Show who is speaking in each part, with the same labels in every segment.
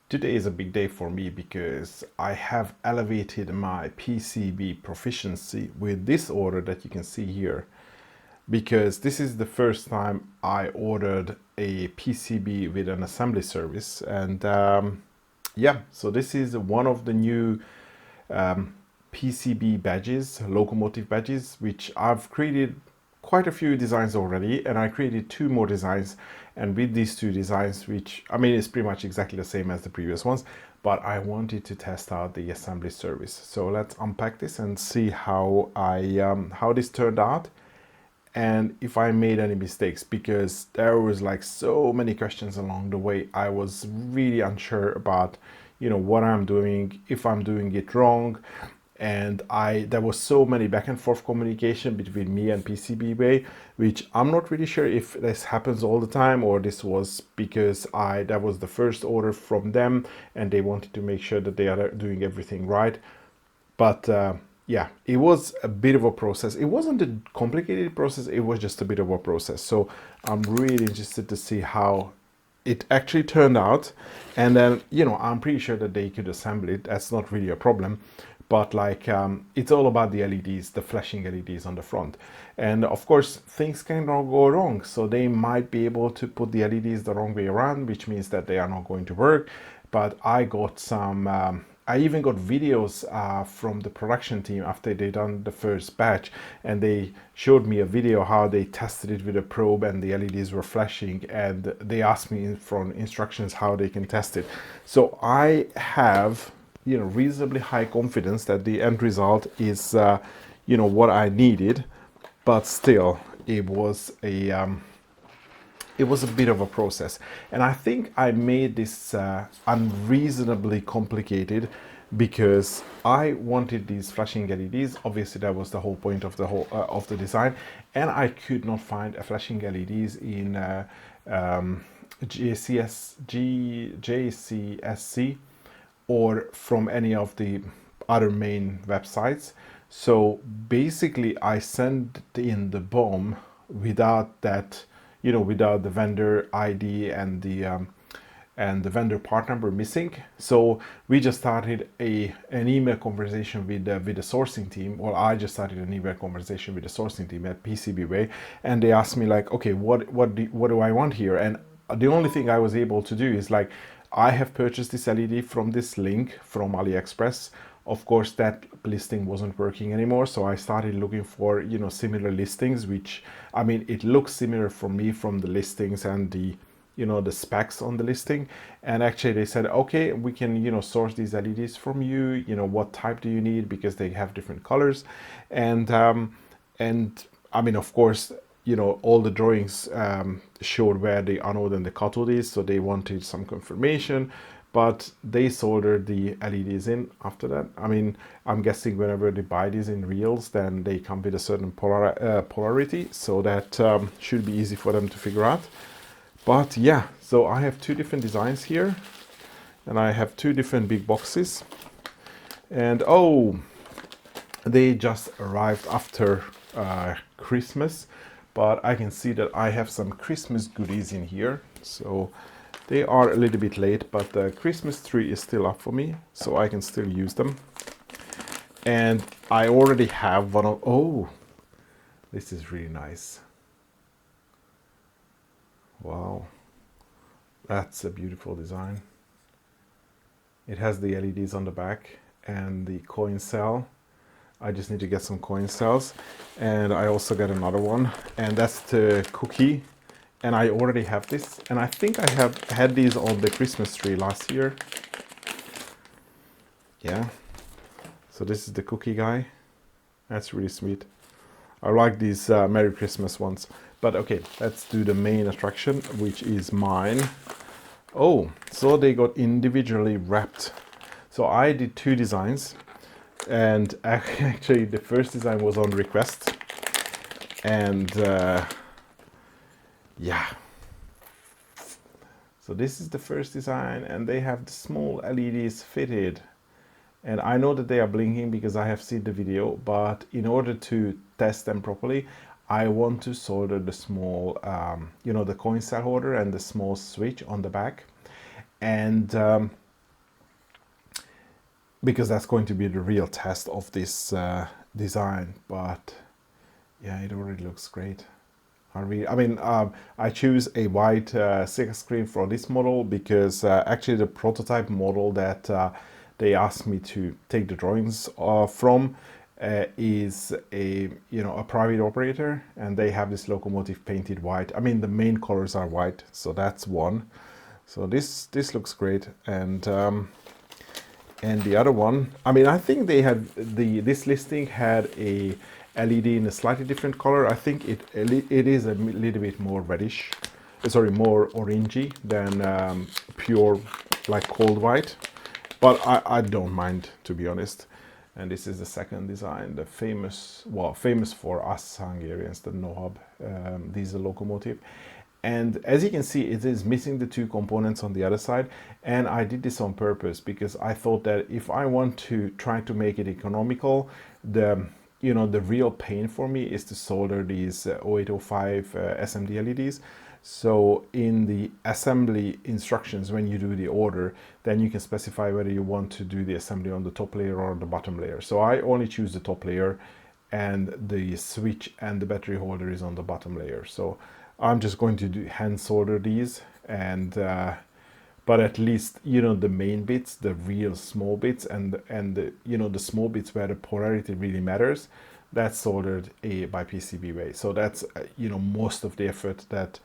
Speaker 1: Today is a big day for me because I have elevated my PCB proficiency with this order that you can see here, because this is the first time I ordered a PCB with an assembly service. And yeah, so this is one of the new PCB badges, locomotive badges, which I've created quite a few designs already, and I created two more designs. And with these two designs, which I mean it's pretty much exactly the same as the previous ones, but I wanted to test out the assembly service. So let's unpack this and see how how this turned out, and if I made any mistakes, because there was like so many questions along the way. I was really unsure about, what I'm doing, if I'm doing it wrong. And there was so many back and forth communication between me and PCBWay, which I'm not really sure if this happens all the time, or this was because that was the first order from them and they wanted to make sure that they are doing everything right. But yeah, it was a bit of a process. It wasn't a complicated process, it was just a bit of a process. So I'm really interested to see how it actually turned out. And then, I'm pretty sure that they could assemble it. That's not really a problem. But like, it's all about the LEDs, the flashing LEDs on the front. And of course, things can go wrong. So they might be able to put the LEDs the wrong way around, which means that they are not going to work. But I got some, I even got videos from the production team after they done the first batch, and they showed me a video how they tested it with a probe and the LEDs were flashing, and they asked me for instructions how they can test it. So I have, reasonably high confidence that the end result is, what I needed. But still, it was a bit of a process, and I think I made this unreasonably complicated because I wanted these flashing LEDs. Obviously, that was the whole point of the design, and I could not find a flashing LEDs in JCSC or from any of the other main websites. So basically, I sent in the BOM without that, without the vendor ID and the vendor part number missing. So we just started an email conversation with the sourcing team. Well, I just started an email conversation with the sourcing team at PCBWay, and they asked me like, okay, what do I want here? And the only thing I was able to do is like, I have purchased this LED from this link from AliExpress. Of course, that listing wasn't working anymore, so I started looking for, similar listings, which, I mean, it looks similar for me from the listings and the, the specs on the listing. And actually they said, okay, we can, source these LEDs from you, what type do you need, because they have different colors. And I mean, of course, all the drawings showed where the anode and the cathode is, so they wanted some confirmation. But they soldered the LEDs in after that. I mean, I'm guessing whenever they buy these in reels, then they come with a certain polarity, so that should be easy for them to figure out. But yeah, so I have two different designs here, and I have two different big boxes. And oh, they just arrived after Christmas, but I can see that I have some Christmas goodies in here. So they are a little bit late, but the Christmas tree is still up for me, so I can still use them. And I already have one of, oh, this is really nice. Wow, that's a beautiful design. It has the LEDs on the back and the coin cell. I just need to get some coin cells, and I also got another one, and that's the cookie. And I already have this, and I think I have had these on the Christmas tree last year. Yeah, so this is the cookie guy. That's really sweet. I like these Merry Christmas ones. But okay, let's do the main attraction, which is mine. Oh, so they got individually wrapped. So I did two designs, and actually the first design was on request. And yeah, so this is the first design, and they have the small LEDs fitted. And I know that they are blinking because I have seen the video, but in order to test them properly, I want to solder the small, the coin cell holder and the small switch on the back. And because that's going to be the real test of this design. But yeah, it already looks great. I choose a white silk screen for this model because actually the prototype model that they asked me to take the drawings from is a private operator, and they have this locomotive painted white. I mean, the main colors are white, so that's one. So this looks great, and the other one, I mean, I think they had this listing had a LED in a slightly different color. I think it is a little bit more reddish, sorry, more orangey than pure like cold white, but I don't mind, to be honest. And this is the second design, the famous for us Hungarians, the Nohab diesel locomotive. And as you can see, it is missing the two components on the other side. And I did this on purpose because I thought that if I want to try to make it economical, the real pain for me is to solder these 0805 SMD LEDs. So in the assembly instructions, when you do the order, then you can specify whether you want to do the assembly on the top layer or the bottom layer. So I only choose the top layer, and the switch and the battery holder is on the bottom layer. So I'm just going to hand solder these, and but at least the main bits, the real small bits, and the small bits where the polarity really matters, that's soldered by PCBWay. So that's most of the effort that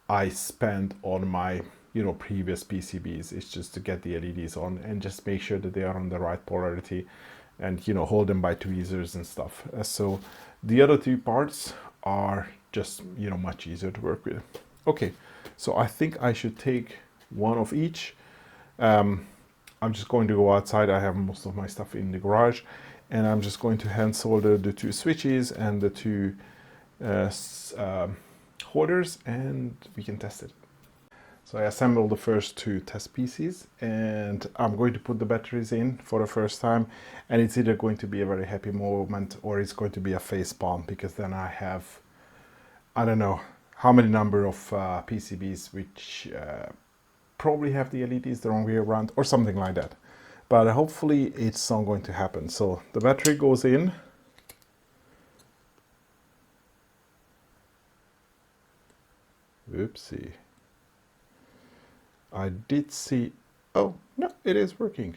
Speaker 1: I spent on my previous PCBs is just to get the LEDs on and just make sure that they are on the right polarity, and hold them by tweezers and stuff. So the other two parts are just much easier to work with. Okay, so I think I should take one of each. I'm just going to go outside. I have most of my stuff in the garage, and I'm just going to hand solder the two switches and the two holders, and we can test it. So I assembled the first two test pieces, and I'm going to put the batteries in for the first time, and it's either going to be a very happy moment or it's going to be a face palm, because then I have, I don't know how many number of PCBs which probably have the LEDs the wrong way around or something like that. But hopefully it's not going to happen. So the battery goes in. Oopsie. I did see, oh no, it is working.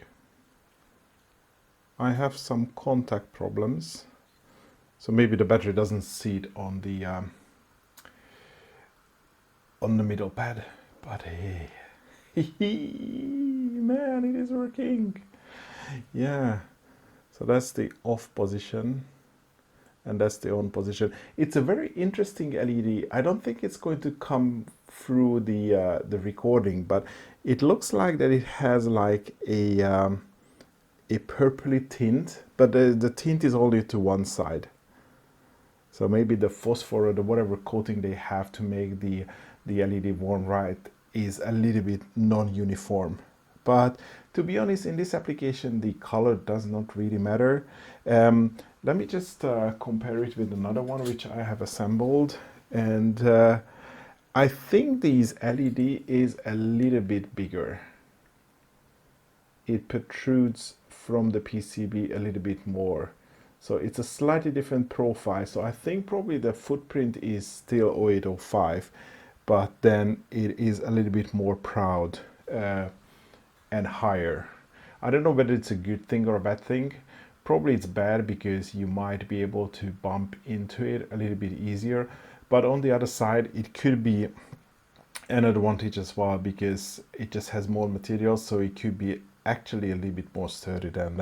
Speaker 1: I have some contact problems. So maybe the battery doesn't seat on the middle pad, but hey, man, it is working. Yeah, so that's the off position, and that's the on position. It's a very interesting LED. I don't think it's going to come through the recording, but it looks like that it has like a purpley tint, but the tint is only to one side. So maybe the phosphor or the whatever coating they have to make the LED warm right is a little bit non-uniform. But to be honest, in this application, the color does not really matter. Let me just compare it with another one which I have assembled. And I think this LED is a little bit bigger. It protrudes from the PCB a little bit more. So it's a slightly different profile. So I think probably the footprint is still 0805, but then it is a little bit more proud and higher. I don't know whether it's a good thing or a bad thing. Probably it's bad because you might be able to bump into it a little bit easier. But on the other side, it could be an advantage as well, because it just has more material, so it could be actually a little bit more sturdy than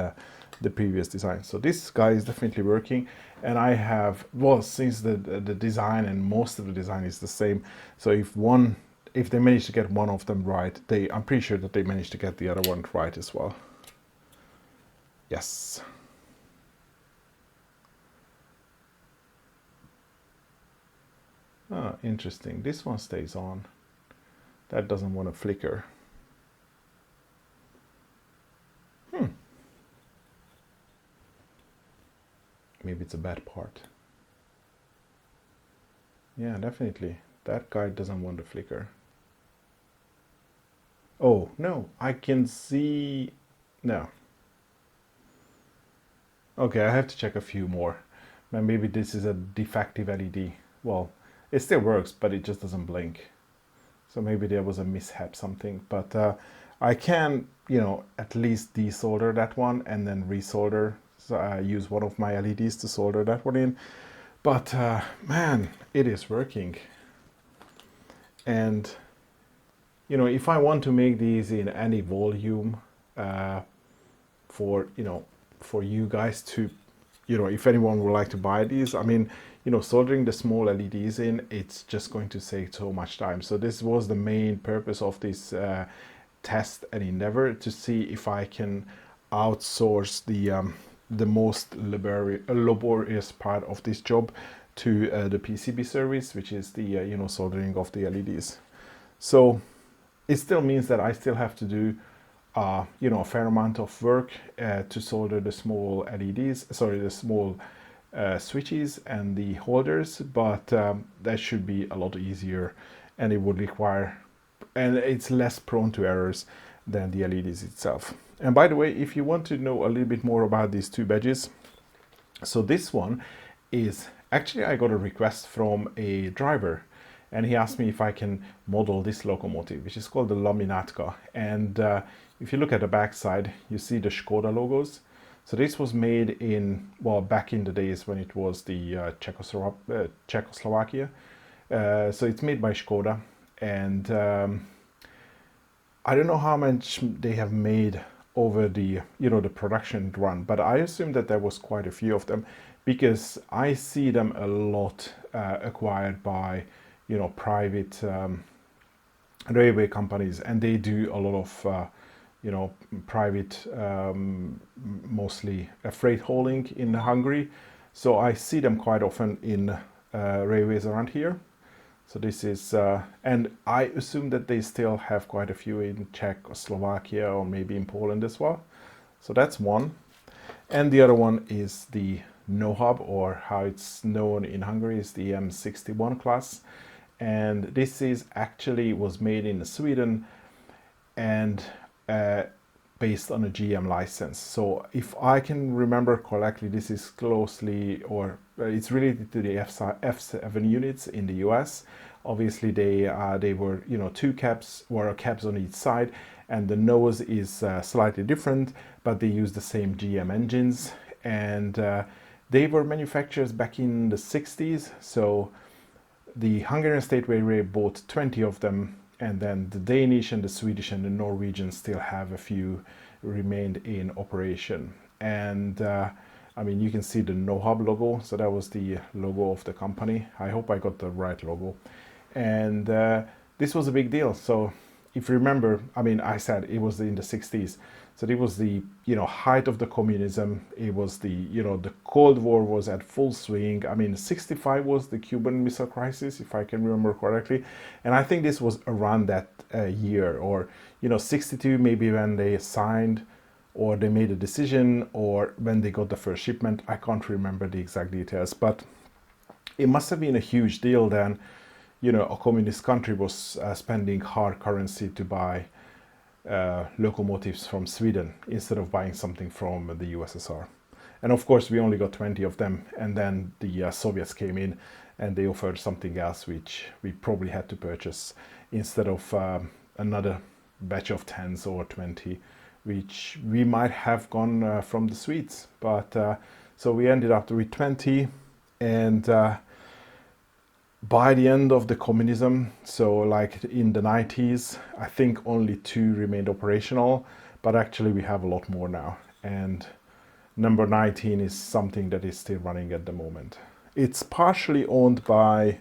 Speaker 1: the previous design. So this guy is definitely working, and I have, well, since the design and most of the design is the same, so if they manage to get one of them right, I'm pretty sure that they managed to get the other one right as well. Yes. Ah, interesting. This one stays on. That doesn't want to flicker. Maybe it's a bad part. Yeah, definitely. That guy doesn't want to flicker. Oh, no, I can see... No. Okay, I have to check a few more. Maybe this is a defective LED. Well, it still works, but it just doesn't blink. So maybe there was a mishap, something. But I can, at least desolder that one and then resolder. So I use one of my LEDs to solder that one in. But man, it is working. And if I want to make these in any volume for for you guys to, if anyone would like to buy these, I mean, soldering the small LEDs in, it's just going to save so much time. So this was the main purpose of this test and endeavor, to see if I can outsource the most laborious part of this job to the PCB service, which is the soldering of the LEDs. So it still means that I still have to do a fair amount of work to solder the small LEDs, sorry, the small switches and the holders, but that should be a lot easier, and it would require, and it's less prone to errors than the LEDs itself. And by the way, if you want to know a little bit more about these two badges, so this one is actually, I got a request from a driver, and he asked me if I can model this locomotive, which is called the Laminatka. And if you look at the back side, you see the Škoda logos. So this was made in, well, back in the days when it was the Czechoslovakia. So it's made by Škoda, and I don't know how much they have made over the the production run, but I assume that there was quite a few of them, because I see them a lot acquired by private railway companies, and they do a lot of private, mostly freight hauling in Hungary. So I see them quite often in railways around here. So this is, and I assume that they still have quite a few in Czechoslovakia or maybe in Poland as well. So that's one. And the other one is the NoHub, or how it's known in Hungary is the M61 class. And this is actually was made in Sweden, and based on a GM license. So if I can remember correctly, this is closely, or it's related to the F7 units in the US. Obviously they were two caps, or caps on each side, and the nose is slightly different, but they use the same GM engines, and they were manufactured back in the 60s. So the Hungarian State Railway bought 20 of them, and then the Danish and the Swedish and the Norwegian still have a few remained in operation. And I mean, you can see the NoHub logo, so that was the logo of the company. I hope I got the right logo. And this was a big deal. So if you remember, I mean, I said it was in the 60s. So it was the height of the communism. It was the the Cold War was at full swing. I mean, 65 was the Cuban Missile Crisis, if I can remember correctly, and I think this was around that year, or 62 maybe, when they signed, or they made a decision, or when they got the first shipment. I can't remember the exact details, but it must have been a huge deal then. A communist country was spending hard currency to buy locomotives from Sweden instead of buying something from the USSR. And of course, we only got 20 of them, and then the Soviets came in and they offered something else, which we probably had to purchase instead of another batch of 10s or 20, which we might have gone from the Swedes. But so we ended up with 20, and by the end of the communism, so like in the 90s, I think only 2 remained operational, but actually we have a lot more now. And number 19 is something that is still running at the moment. It's partially owned by,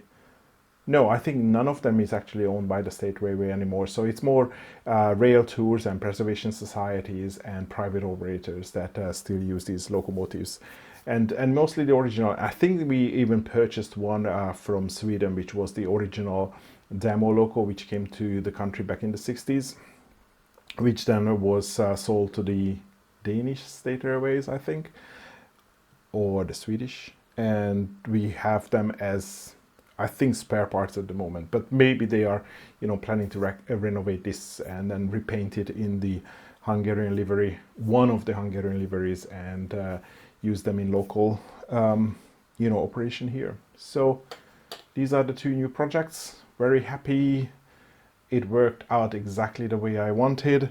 Speaker 1: no, I think none of them is actually owned by the State Railway anymore. So it's more rail tours and preservation societies and private operators that still use these locomotives. And mostly the original. I think we even purchased one from Sweden, which was the original demo loco, which came to the country back in the 60s, which then was sold to the Danish State Railways, I think, or the Swedish. And we have them as, I think, spare parts at the moment. But maybe they are, planning to renovate this and then repaint it in the Hungarian livery, one of the Hungarian liveries, and use them in local operation here. So these are the two new projects. Very happy. It worked out exactly the way I wanted.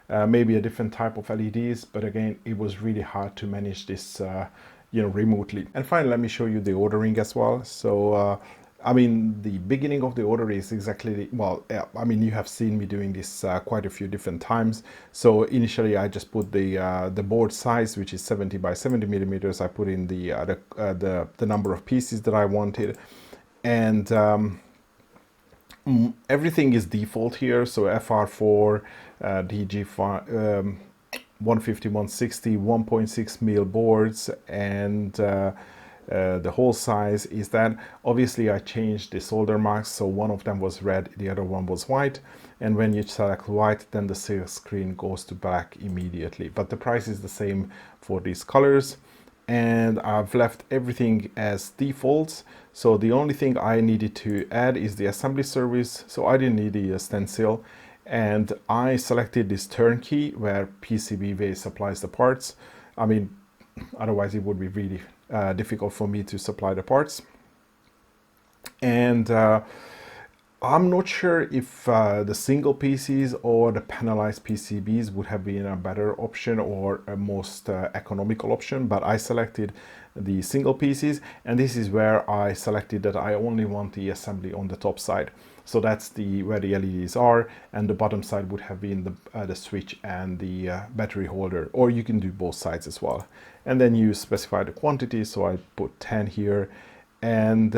Speaker 1: Maybe a different type of LEDs, but again, it was really hard to manage this remotely. And finally, let me show you the ordering as well. So I mean, the beginning of the order is exactly, I mean, you have seen me doing this quite a few different times. So initially I just put the board size, which is 70 by 70 millimeters. I put in the number of pieces that I wanted, and everything is default here. So FR4, DG5, 150, 160, 1.6 mil boards, and the whole size is that. Obviously I changed the solder marks, so one of them was red, the other one was white, and when you select white, then the sales screen goes to black immediately, but the price is the same for these colors. And I've left everything as defaults. So the only thing I needed to add is the assembly service, so I didn't need the stencil, and I selected this turnkey where PCBWay supplies the parts. I mean, otherwise it would be really difficult for me to supply the parts. And I'm not sure if the single PCs or the panelized PCBs would have been a better option or a most economical option, but I selected the single PCs, and this is where I selected that I only want the assembly on the top side. So that's where the LEDs are, and the bottom side would have been the switch and the battery holder, or you can do both sides as well. And then you specify the quantity, so I put 10 here, and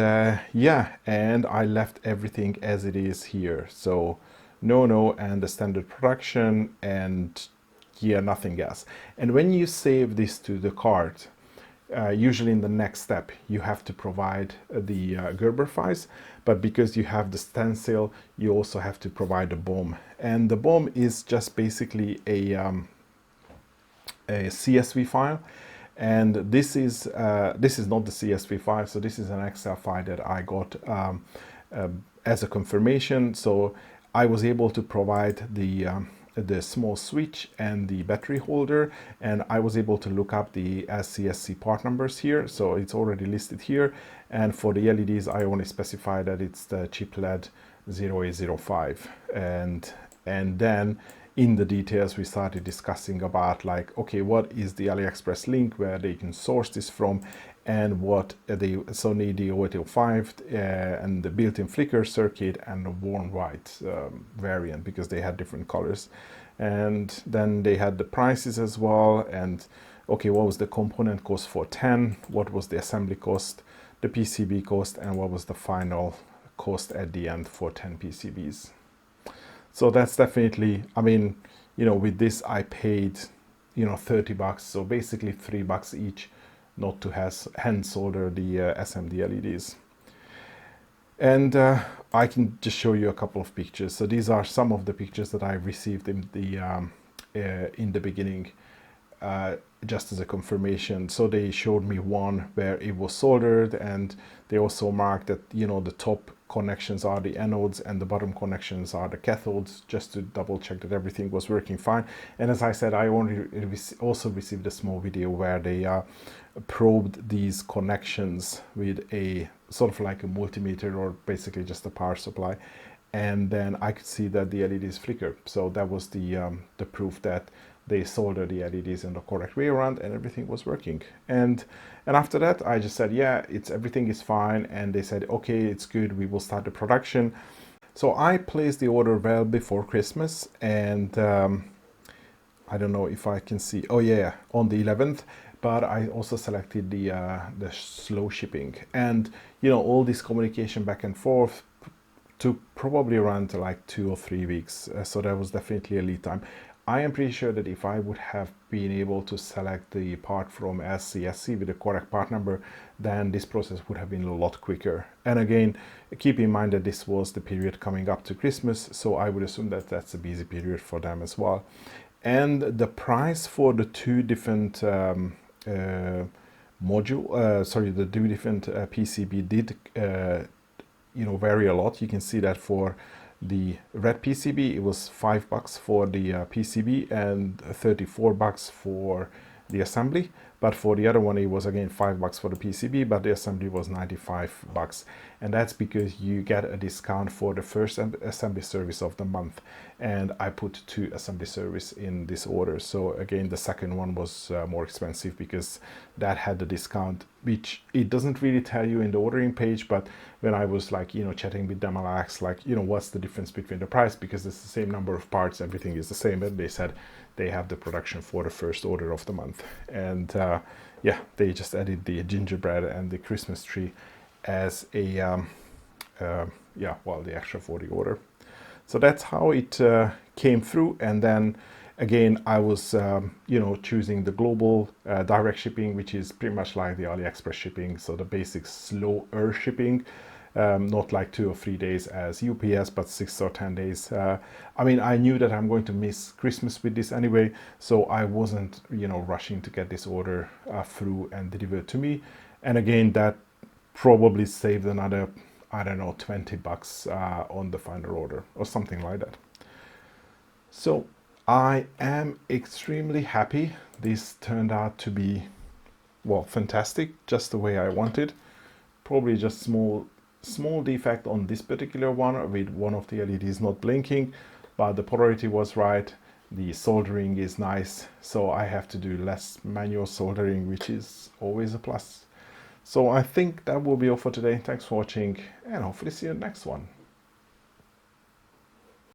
Speaker 1: yeah, and I left everything as it is here. So no, and the standard production, and yeah, nothing else. And when you save this to the card, usually in the next step you have to provide the Gerber files, but because you have the stencil, you also have to provide the BOM, and the BOM is just basically a CSV file. And this is not the CSV file, so this is an Excel file that I got as a confirmation. So I was able to provide the small switch and the battery holder, and I was able to look up the SCSC part numbers here, so it's already listed here. And for the LEDs, I only specify that it's the chip LED 0805, and then in the details we started discussing about, like, okay, what is the AliExpress link where they can source this from, and what they so need the 0805 and the built-in flicker circuit and the warm white variant, because they had different colors. And then they had the prices as well, and okay, what was the component cost for 10, what was the assembly cost, the PCB cost, and what was the final cost at the end for 10 PCBs. So that's definitely, I mean, with this I paid, 30 bucks. So basically $3 each, not to hand solder the SMD LEDs. And I can just show you a couple of pictures. So these are some of the pictures that I received in the beginning, just as a confirmation. So they showed me one where it was soldered, and they also marked that the top connections are the anodes and the bottom connections are the cathodes, just to double check that everything was working fine. And as I said, I also received a small video where they probed these connections with a sort of like a multimeter, or basically just a power supply, and then I could see that the LEDs flicker. So that was the proof that they soldered the LEDs in the correct way around, and everything was working. And after that, I just said, yeah, everything is fine. And they said, okay, it's good, we will start the production. So I placed the order well before Christmas, and I don't know if I can see, oh yeah, on the 11th. But I also selected the slow shipping, and all this communication back and forth took probably around like 2 or 3 weeks. So that was definitely a lead time. I am pretty sure that if I would have been able to select the part from SCSC with the correct part number, then this process would have been a lot quicker. And again, keep in mind that this was the period coming up to Christmas, so I would assume that that's a busy period for them as well. And the price for the two different the two different PCB did vary a lot. You can see that for the red PCB, it was $5 for the PCB and $34 for the assembly. but for the other one it was again $5 for the PCB, but the assembly was $95. And that's because you get a discount for the first assembly service of the month, and I put 2 assembly service in this order. So again, the second one was more expensive because that had the discount, which it doesn't really tell you in the ordering page. But when I was like, you know, chatting with them, I asked like, you know, what's the difference between the price, because it's the same number of parts, everything is the same. And they said they have the production for the first order of the month. And yeah, they just added the gingerbread and the Christmas tree as a yeah, well, the extra for the order. So that's how it came through. And then again, I was you know, choosing the global direct shipping, which is pretty much like the AliExpress shipping, so the basic slower shipping, not like 2 or 3 days as UPS, but 6 or 10 days. I mean, I knew that I'm going to miss Christmas with this anyway, so I wasn't, you know, rushing to get this order through and delivered to me. And again, that probably saved another, I don't know, $20 on the final order or something like that. So I am extremely happy. This turned out to be, well, fantastic, just the way I wanted. Probably just small defect on this particular one with one of the LEDs not blinking, but the polarity was right. The soldering is nice, so I have to do less manual soldering, which is always a plus. So I think that will be all for today. Thanks for watching, and hopefully see you in the next one.